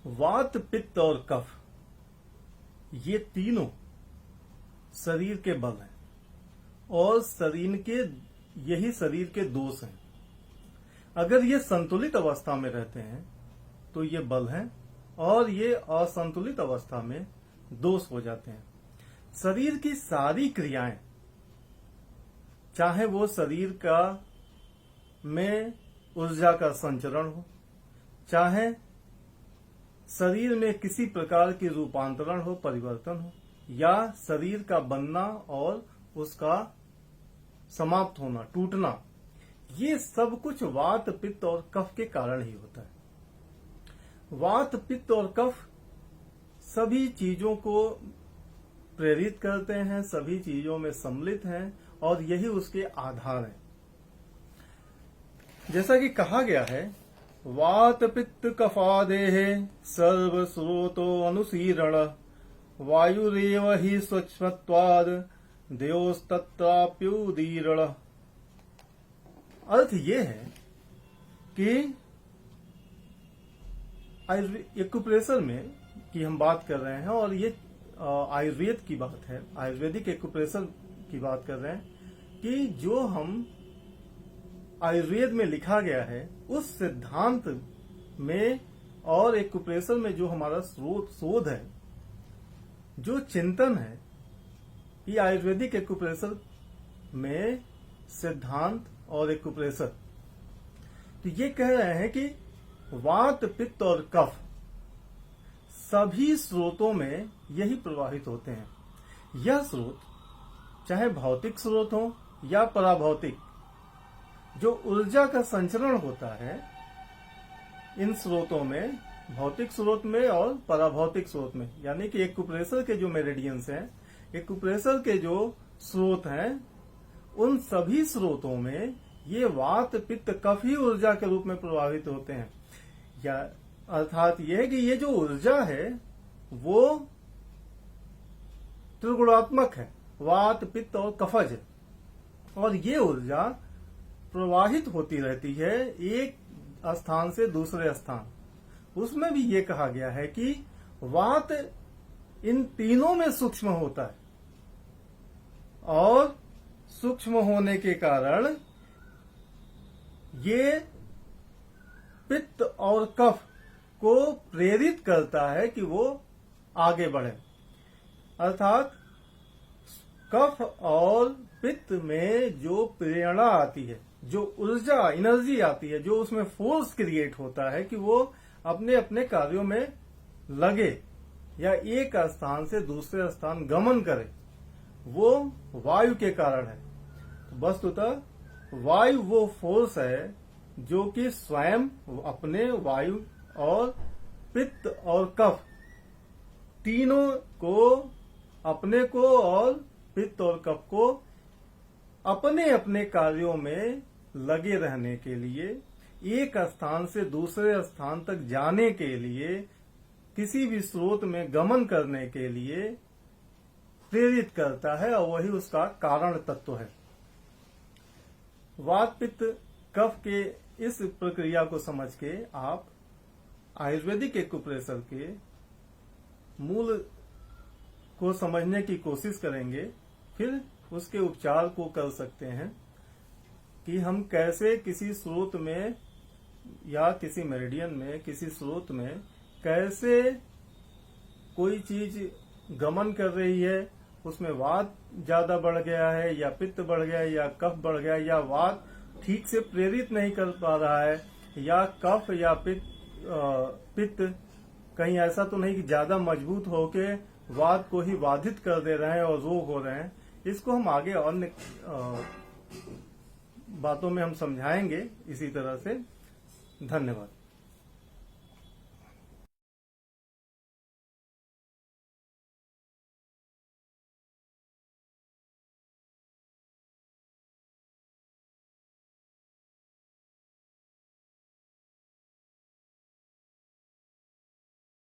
वात, पित्त और कफ, ये तीनों शरीर के बल हैं और यही शरीर के दोष हैं। अगर ये संतुलित अवस्था में रहते हैं तो ये बल हैं और ये असंतुलित अवस्था में दोष हो जाते हैं। शरीर की सारी क्रियाएं, चाहे वो शरीर में ऊर्जा का संचरण हो, चाहे शरीर में किसी प्रकार की रूपांतरण हो, परिवर्तन हो, या शरीर का बनना और उसका समाप्त होना, टूटना, ये सब कुछ वात, पित्त और कफ के कारण ही होता है। वात, पित्त और कफ सभी चीजों को प्रेरित करते हैं, सभी चीजों में सम्मिलित हैं और यही उसके आधार हैं। जैसा कि कहा गया है, वात पित्त कफादेः सर्व स्रोतो अनुसीरण वायुरेव हि सूक्ष्मत्वाद् देयोस्तत्राप्युदीरण। अर्थ ये है कि एक्यूप्रेशर में की हम बात कर रहे हैं और ये आयुर्वेद की बात है, आयुर्वेदिक एक्यूप्रेशर की बात कर रहे हैं कि जो हम आयुर्वेद में लिखा गया है उस सिद्धांत में और एक्यूप्रेशर में जो हमारा शोध है, जो चिंतन है, ये आयुर्वेदिक एक्यूप्रेशर में सिद्धांत और एक्यूप्रेशर, तो ये कह रहे हैं कि वात, पित्त और कफ सभी स्रोतों में यही प्रवाहित होते हैं। यह स्रोत चाहे भौतिक स्रोत हो या पराभौतिक, जो ऊर्जा का संचरण होता है इन स्रोतों में, भौतिक स्रोत में और पराभौतिक स्रोत में, यानी कि एक्यूप्रेशर के जो मेरिडियंस हैं, एक्यूप्रेशर के जो स्रोत हैं, उन सभी स्रोतों में ये वात, पित्त, कफ ही ऊर्जा के रूप में प्रभावित होते हैं। या अर्थात यह है कि ये जो ऊर्जा है वो त्रिगुणात्मक है, वात, पित्त और कफज है, और ये ऊर्जा प्रवाहित होती रहती है एक स्थान से दूसरे स्थान। उसमें भी ये कहा गया है कि वात इन तीनों में सूक्ष्म होता है और सूक्ष्म होने के कारण ये पित्त और कफ को प्रेरित करता है कि वो आगे बढ़े। अर्थात कफ और पित्त में जो प्रेरणा आती है, जो ऊर्जा, एनर्जी आती है, जो उसमें फोर्स क्रिएट होता है कि वो अपने अपने कार्यों में लगे या एक स्थान से दूसरे स्थान गमन करे, वो वायु के कारण है। तो वस्तुतः वायु वो फोर्स है जो कि स्वयं अपने वायु और पित्त और कफ तीनों को, अपने को और पित्त और कफ को अपने अपने कार्यों में लगे रहने के लिए, एक स्थान से दूसरे स्थान तक जाने के लिए, किसी भी स्रोत में गमन करने के लिए प्रेरित करता है और वही उसका कारण तत्व है। वात, पित्त, कफ के इस प्रक्रिया को समझ के आप आयुर्वेदिक एक्यूप्रेशर के मूल को समझने की कोशिश करेंगे, फिर उसके उपचार को कर सकते हैं कि हम कैसे किसी स्रोत में या किसी मेरिडियन में, किसी स्रोत में कैसे कोई चीज गमन कर रही है, उसमें वात ज्यादा बढ़ गया है या पित्त बढ़ गया है या कफ बढ़ गया है, या वात ठीक से प्रेरित नहीं कर पा रहा है, या कफ या पित्त कहीं ऐसा तो नहीं कि ज्यादा मजबूत होके वात को ही बाधित कर दे रहे हैं और रोग हो रहे हैं। इसको हम आगे अन्य बातों में हम समझाएंगे इसी तरह से। धन्यवाद।